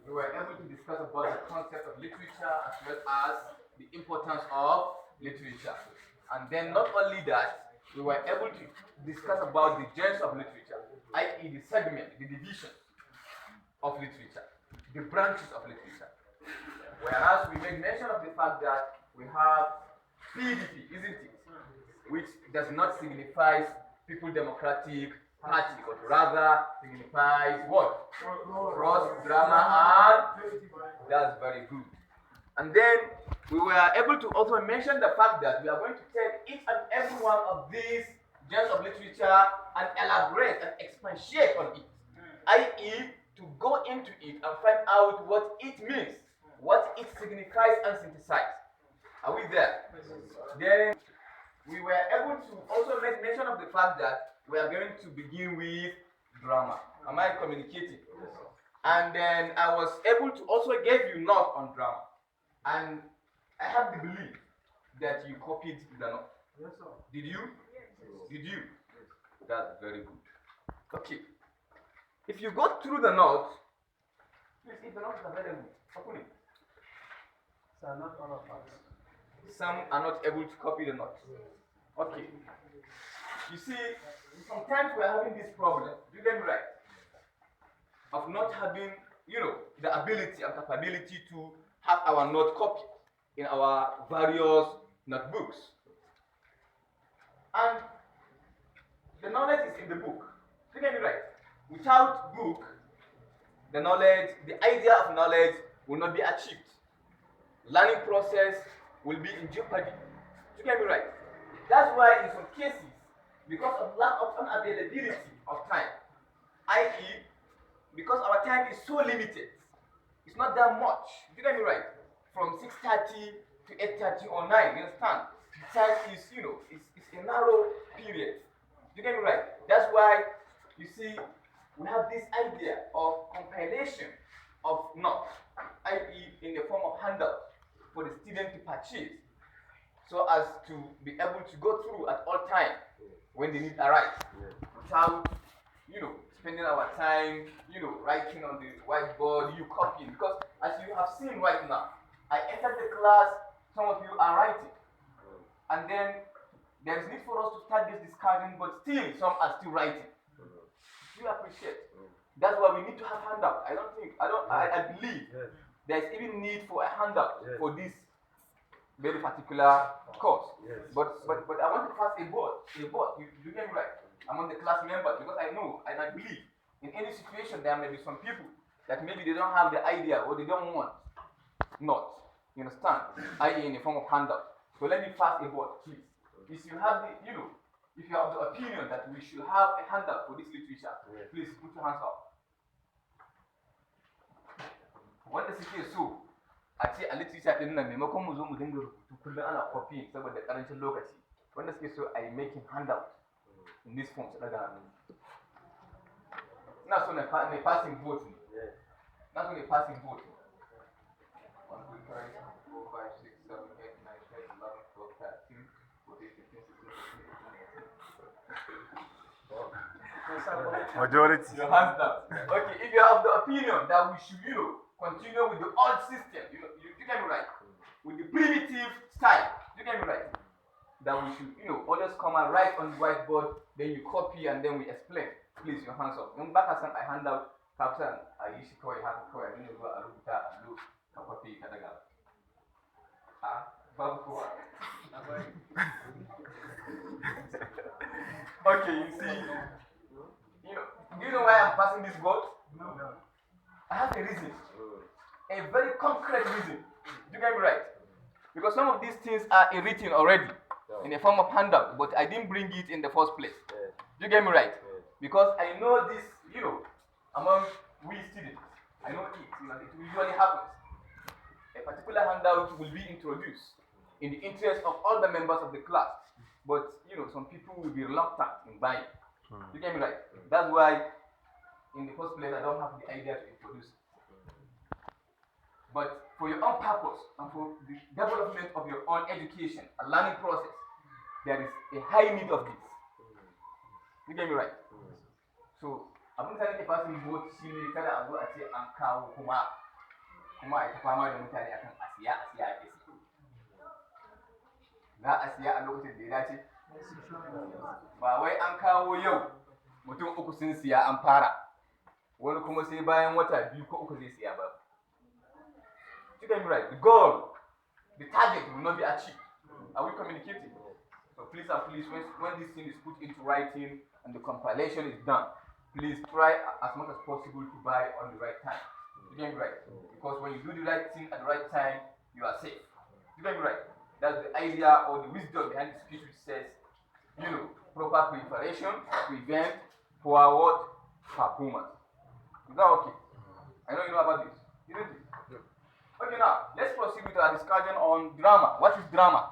we were able to discuss about the concept of literature as well as the importance of literature. And then not only that, we were able to discuss about the genres of literature, i.e. the segment, the division of literature, the branches of literature. Whereas we made mention of the fact that we have PDP, isn't it? Which does not signify People Democratic Party, but rather signifies what? Cross, drama, and that's very good. And then we were able to also mention the fact that we are going to take each and every one of these genres of literature and elaborate and expatiate on it, i.e., to go into it and find out what it means, what it signifies and synthesizes. Are we there? Then we were able to also make mention of the fact that we are going to begin with drama. Am I communicating? And then I was able to also give you note on drama. And I have the belief that you copied the note. Yes, sir. Did you? Yes. Did you? That's very good. Okay. If you go through the note, please, if the note is available, open it. Sir, not all of us. Some are not able to copy the note. Okay. You see, sometimes we're having this problem, you get me right, of not having, the ability and capability to have our note copied in our various notebooks. And the knowledge is in the book. You get me right. Without book, the idea of knowledge will not be achieved. Learning process will be in jeopardy. You get me right. That's why in some cases, because of lack of unavailability of time, i.e., because our time is so limited, it's not that much. You get me right? From 6:30 to 8:30 or 9, you understand? Time is, it's a narrow period. You get me right? That's why, you see, we have this idea of compilation of notes, i.e., in the form of handout for the student to purchase, so as to be able to go through at all times when the need arises, without, spending our time, writing on the whiteboard, you copying. Because as you have seen right now, I entered the class, some of you are writing, and then there is need for us to start this discussion, but still some are still writing. You appreciate. That's why we need to have handout. I believe there is even need for a handout for this very particular course. But I want to pass a vote. You get me right. Among the class members, because I know and I believe in any situation there may be some people that maybe they don't have the idea or they don't want not. You understand? I.e. in the form of handout. So let me pass a vote, please. If you have if you have the opinion that we should have a handout for this literature, please put your hands up. Wanda suke so a ce a literature din nan maimakon mu zo mu dinga rubutu kullum ana copy saboda karancin lokaci, wanda suke so a yi making handout in this form su daga hannu. Ina so na passing vote ne. Ina so ne passing vote. 1, 2, 3, 4, 5, 6, 7, 8, 9, 10, 11, 12, 13, 14, 15, 16, 17, 18. Majority. Your hands down. Okay, if you have the opinion that we should, continue with the old system, you get me right, with the primitive style, you get me right, that we should, always come and write on the whiteboard, then you copy and then we explain. Please, your hands up. Yung baka san I hand out, kapsan, I usually call it haka kawai, then you go a rubuta a look, ka copy ka daga. Babu kowa. Okay, you see, do you know why I'm passing this vote? No. I have a reason. A very concrete reason. You get me right? Because some of these things are written already in the form of handout, but I didn't bring it in the first place. You get me right? Because I know this, among we students, I know it usually happens. A particular handout will be introduced in the interest of all the members of the class, but some people will be reluctant in buying. You get me right? That's why, in the first place, I don't have the idea to introduce it. But for your own purpose and for the development of your own education and learning process, there is a high need of this. You get me right? So, abin da nake fasin vote shine kada a zo a ce an kawo kuma kuma a ta fama da mutane akan asiya a kesi. Za a siya a lokacin da ya dace. Ba wai an kawo yau mutum uku sun siya an fara, wani kuma sai bayan wata 2 ko 3 zai siya ba. You get me right? The goal, the target will not be achieved. Are we communicating? So please and please, when this thing is put into writing and the compilation is done, please try as much as possible to buy on the right time. You get me right? Because when you do the right thing at the right time, you are safe. You get me right? That's the idea or the wisdom behind the speech which says, proper preparation, prevent forward performance. Is that okay? I know you know about this, isn't it? Okay, now let's proceed with our discussion on drama. What is drama?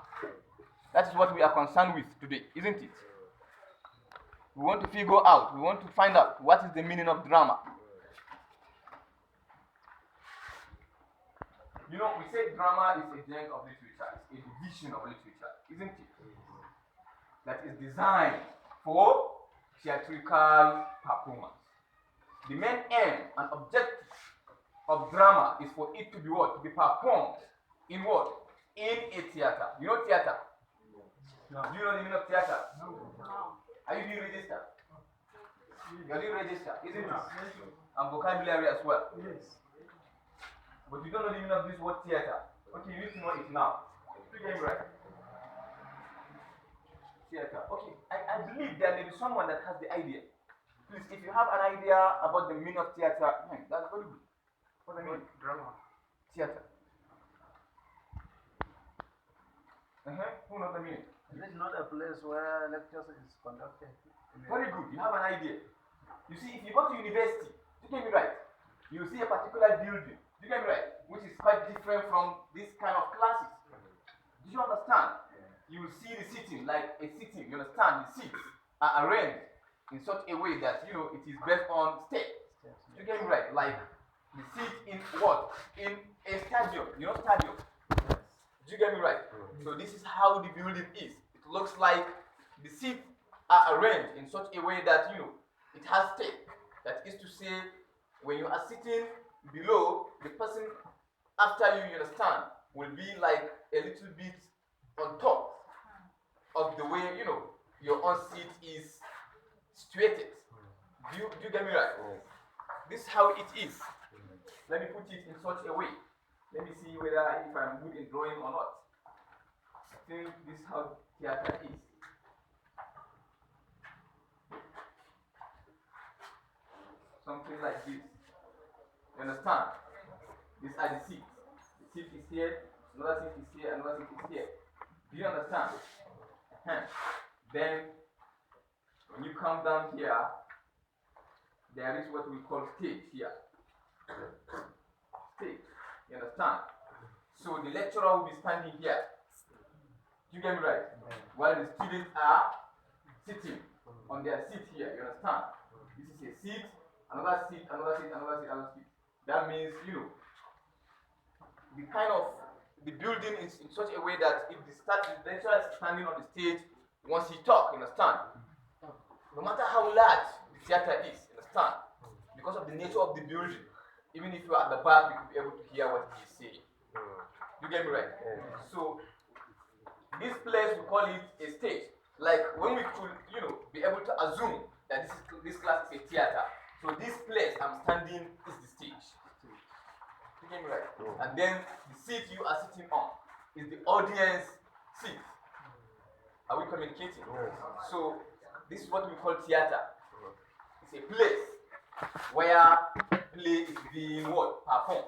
That is what we are concerned with today, isn't it? We want to find out what is the meaning of drama. We say drama is a genre of literature, it's a division of literature, isn't it? That is designed for theatrical performance. The main aim and objective of drama is for it to be what? To be performed in what? In a theater. You know theater? No. Do you know the meaning of theater? No. Are you doing register? You're doing register, isn't it? And vocabulary as well. Yes. But you don't know the meaning of this word theater. Okay, you need to know it now. You get me right? Theater. Okay, I believe there may be someone that has the idea. Please, if you have an idea about the meaning of theater, that's very good. What do I mean? Drama. Theater. Who knows the meaning? Is it not a place where lectures is conducted? Very good. You have an idea. You see, if you go to university, you get me right, you see a particular building, you get me right, which is quite different from this kind of classes. Do you understand? You will see the seating like a sitting. You understand? The seats are arranged in such a way that it is based on steps. You get me right? Like the seat in what? In a stadium. You know stadium? Do you get me right? So this is how the building is. It looks like the seats are arranged in such a way that it has step. That is to say, when you are sitting below, the person after you understand, will be like a little bit on top of the way your own seat is situated. Do you get me right? This is how it is. Let me put it in such a way. Let me see whether if I'm good in drawing or not. I think this is how theater is. Something like this. You understand? These are the seats. The seat is here, another seat is here, another seat is here. Do you understand? Then, when you come down here, there is what we call stage here. Stage. You understand? So the lecturer will be standing here. Do you get me right? While the students are sitting on their seat here. You understand? This is a seat, another seat, another seat, another seat, another seat. That means, the building is in such a way that if the lecturer is standing on the stage, once he talks, you understand? No matter how large the theater is, you understand? Because of the nature of the building, even if you are at the back, you could be able to hear what he is saying. You get me right? So, this place, we call it a stage. Like when we could, be able to assume that this class is a theater. So this place I'm standing is the stage. You get me right? And then the seat you are sitting on is the audience seat. Are we communicating? So this is what we call theater. It's a place where play is being what? Performed.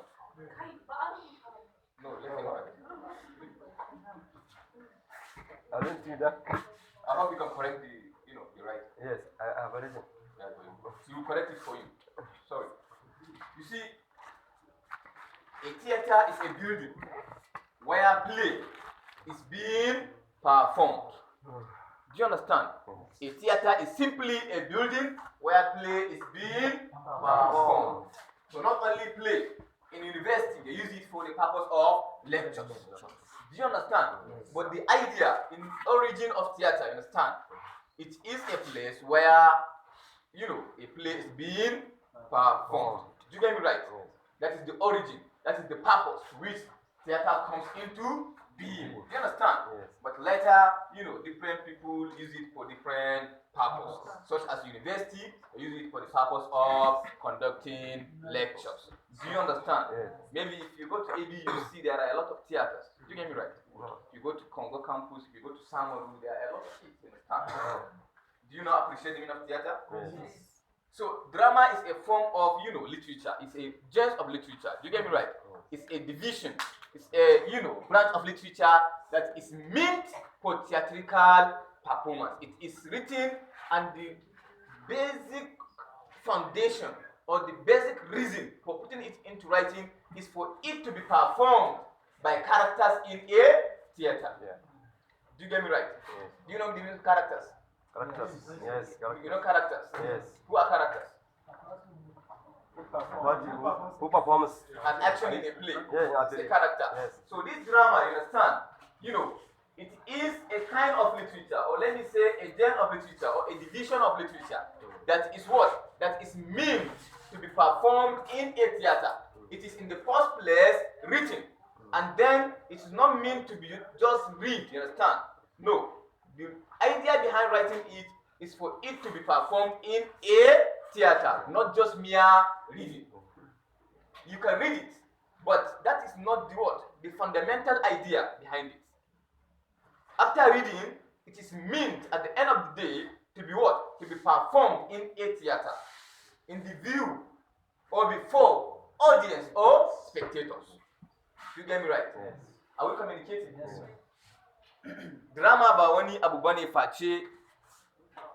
No, let me know. I don't see that. I hope you can correct the right. Yes, I have already. Yeah, you correct it for you. Sorry. You see, a theater is a building where play is being performed. Do you understand? A theater is simply a building where play is being performed. So not only play, in university they use it for the purpose of lectures. Do you understand? But the idea in origin of theater, you understand? It is a place where, a play is being performed. Do you get me right? That is the origin. That is the purpose to which theater comes into being. Do you understand? Yes. But later, different people use it for different purposes, such as university, they use it for the purpose of conducting lectures. Do you understand? Yes. Maybe if you go to AB, you see there are a lot of theaters. Do you get me right? No. If you go to Congo campus, if you go to Samaru, there are a lot of it in the town. Do you not appreciate the meaning of theater? Yes. So drama is a form of, literature. It's a genre of literature. Do you get me right? It's a division. It's a, branch of literature that is meant for theatrical performance. It is written, and the basic foundation or the basic reason for putting it into writing is for it to be performed by characters in a theater. Yeah. Do you get me right? Yes. Do you know the meaning of characters? Characters. Yes. You know characters? Yes. Who are characters? Who performs? An action in a play. Yeah, It's a character. Yes. So this drama, you understand? It is a kind of literature, or let me say a genre of literature, or a division of literature that is what? That is meant to be performed in a theater. It is in the first place written, and then it is not meant to be just read, you understand? No. The idea behind writing it is for it to be performed in a theater, not just mere reading. You can read it, but that is not the fundamental idea behind it. After reading, it is meant at the end of the day to be what? To be performed in a theater, in the view or before audience or spectators. You get me right? Yes. Are we communicating? Yes. Drama ba wani abu bane face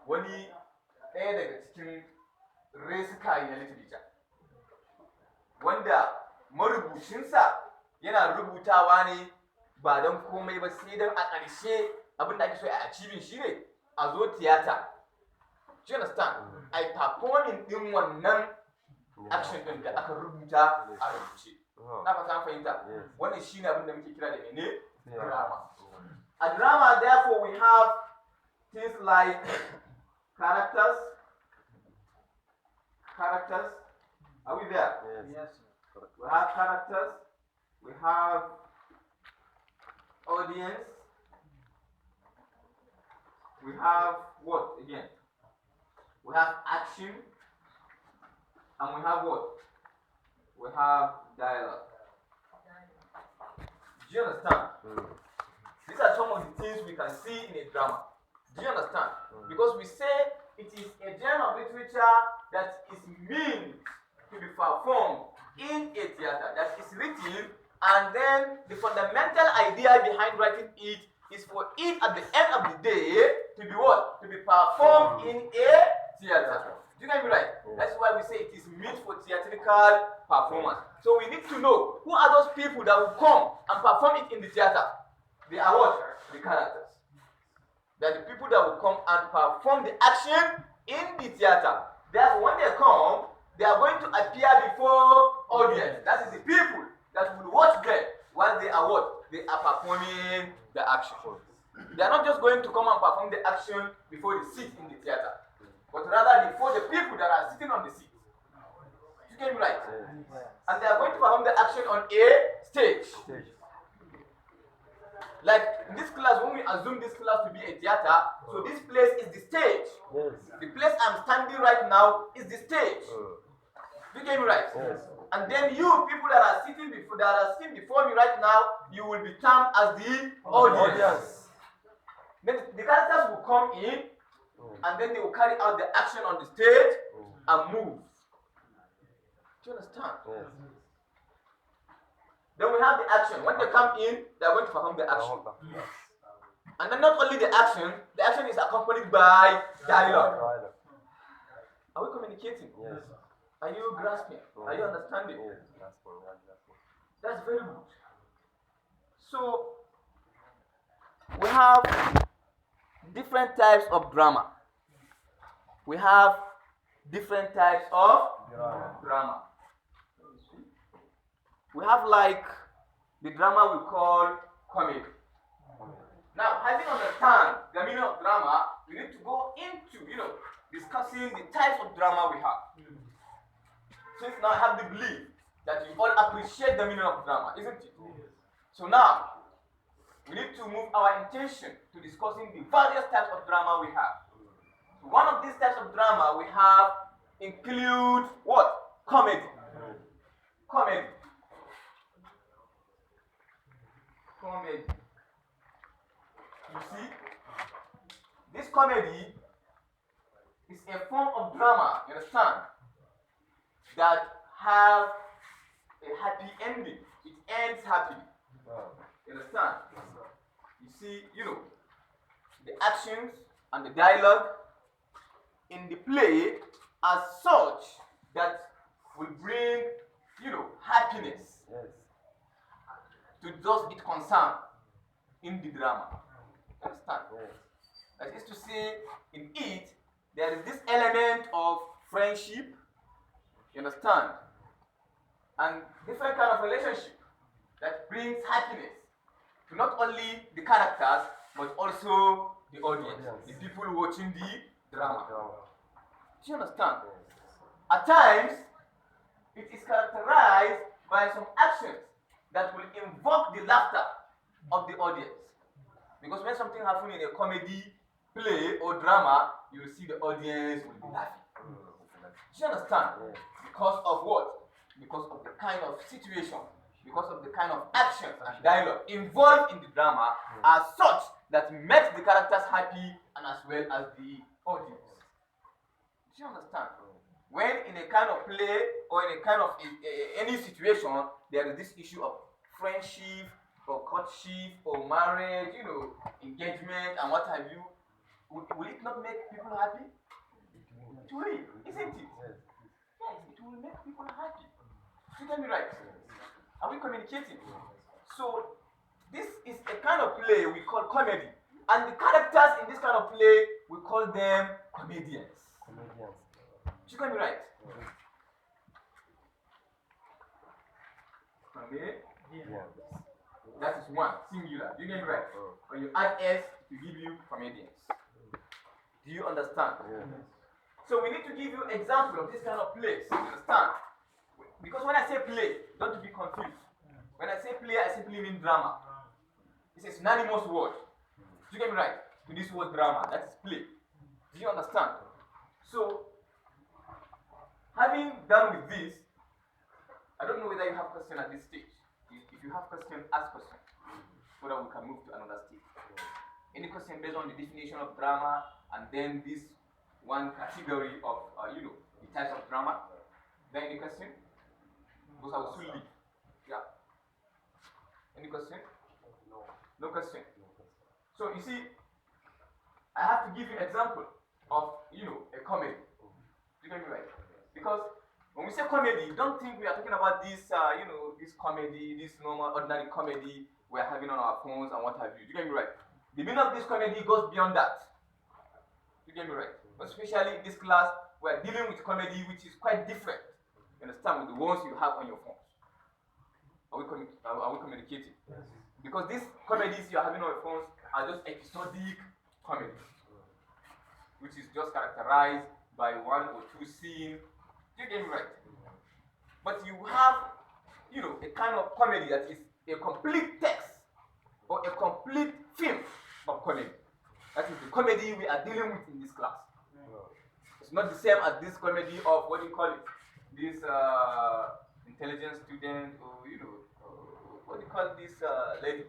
wani ɗaya daga cikin resuka na literature wanda marubucinsa yana rubutawa ne ba don komai ba sai don a ƙarshe abin da ake so a achieving shi ne a zo tiyata. Do you understand? I performing din wannan action din da aka rubuta a rubuce. Na fata an fahimta? Wannan shine abin da muke kira da mene? Drama. A drama, therefore, we have things like characters. Characters. Are we there? Yes. We have characters. We have audience. We have what again? We have action. And we have what? We have dialogue. Do you understand? These are some of the things we can see in a drama. Do you understand? Because we say it is a genre of literature that is meant to be performed in a theater, that is written, and then the fundamental idea behind writing it is for it at the end of the day to be what? To be performed in a theater. Do you get me right? That's why we say it is meant for theatrical performance. So we need to know who are those people that will come and perform it in the theater. They are what? The characters. They are the people that will come and perform the action in the theater. Therefore, when they come, they are going to appear before audience. That is the people that will watch them while they are what? They are performing the action. They are not just going to come and perform the action before they sit in the theater, but rather before the people that are sitting on the seat. You get me right? And they are going to perform the action on a stage. Like in this class, when we assume this class to be a theater, so this place is the stage. Yes. The place I'm standing right now is the stage. You get me right? Yes. And then you people that are sitting before me right now, you will be termed as the audience. Then the characters will come in, and then they will carry out the action on the stage and move. Do you understand? Yes. Then we have the action. When they come in, they are going to perform the action. And then not only the action is accompanied by dialogue. Are we communicating? Yes. Are you grasping? Are you understanding? Yes. That's very good. So, we have different types of drama. We have different types of drama. We have like the drama we call comedy. Now, having understand the meaning of drama, we need to go into, discussing the types of drama we have. Since now I have the belief that you all appreciate the meaning of drama, isn't it? So now, we need to move our intention to discussing the various types of drama we have. So one of these types of drama we have include what? Comedy. Comedy. Comedy. You see, this comedy is a form of drama, you understand, that have a happy ending. It ends happily. You understand? You see, the actions and the dialogue in the play are such that will bring, happiness to those it concerned in the drama. Understand? That is to say, in it, there is this element of friendship, you understand, and different kind of relationship that brings happiness to not only the characters but also the audience, the people watching the drama. Do you understand? At times, it is characterized by some actions that will invoke the laughter of the audience. Because when something happens in a comedy, play, or drama, you will see the audience will be laughing. Do you understand? Because of what? Because of the kind of situation, because of the kind of action and dialogue involved in the drama are such that makes the characters happy and as well as the audience. Do you understand? When in a kind of play or in a kind of any situation, there is this issue of friendship or courtship or marriage, engagement and what have you, will it not make people happy? It will, isn't it? Yes, it will make people happy. You get me right? Are we communicating? So, this is a kind of play we call comedy. And the characters in this kind of play, we call them comedians. You get me right? Comedians. That is one, singular. You get me right? When you add S, to give you comedians. Do you understand? So we need to give you example of this kind of plays. You understand? Because when I say play, don't be confused. When I say play, I simply mean drama. It's a synonymous word. Do you get me right? To this word drama, that is play. Do you understand? So, having done with this, I don't know whether you have question at this stage. If you have question, ask question, so that we can move to another stage. Any question based on the definition of drama, and then this one category of, the types of drama? Then any question? Because I will soon leave. Yeah. Any question? No question. So you see, I have to give you an example of, a comedy. You get me right? Because when we say comedy, don't think we are talking about this, this comedy, this normal, ordinary comedy we are having on our phones and what have you. You get me right? The meaning of this comedy goes beyond that. You get me right? Especially in this class, we are dealing with comedy which is quite different. You understand? With the ones you have on your phones. Are we communicating? Yes. Because these comedies you are having on your phones are just episodic comedies, which is just characterized by one or two scenes. You get me right? But you have, a kind of comedy that is a complete text or a complete film of comedy. That is the comedy we are dealing with in this class. It's not the same as this comedy of what do you call it? This intelligent student, or what do you call this lady?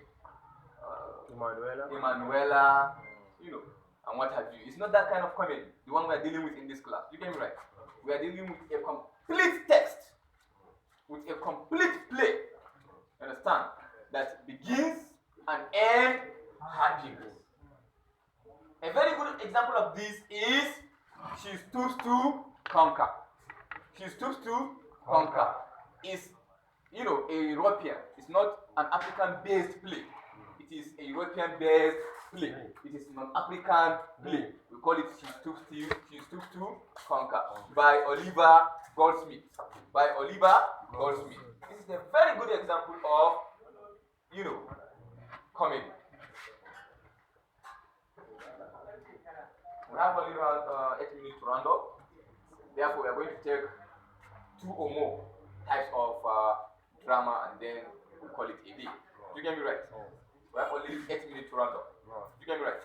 Emanuela, and what have you. It's not that kind of comedy, the one we are dealing with in this class. You get me right? We are dealing with a complete text, with a complete play, understand? That begins and ends happy. A very good example of this is She Stoops to Conquer. She Stoops to Conquer is, a European. It's not an African-based play. It is a European-based play. It is non-African play. We call it She Stoops to Conquer by Oliver Goldsmith. This is a very good example of, comedy. We have only around 8 minutes to round up. Therefore, we are going to take 2 or more types of drama, and then we call it a day. Do you get me right? We have only 8 minutes to round up. Do you get me right?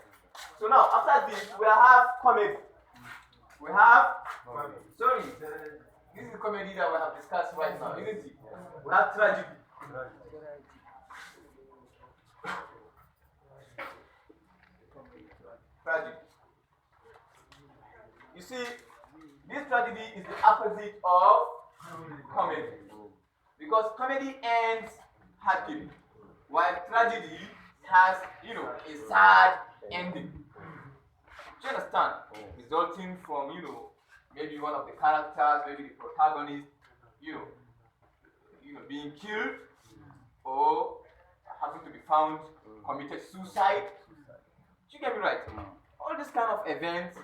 So now, after this, we have comedy. We have, sorry, this is the comedy that we have discussed right now, isn't it? We have tragedy. Tragedy. You see, this tragedy is the opposite of comedy. Because comedy ends happily, while tragedy has, a sad ending. Do you understand? Resulting from, maybe one of the characters, maybe the protagonist, being killed or having to be found committed suicide. Do you get me right? All these kind of events,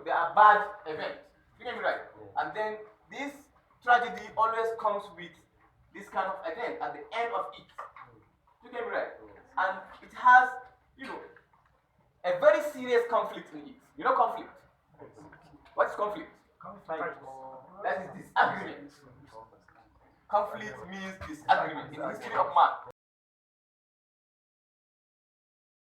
they are bad events. Do you get me right? And then this tragedy always comes with this kind of event at the end of it. Do you get me right? And it has, a very serious conflict in it. You know conflict? What is conflict? That is disagreement. Conflict means disagreement in the history of man.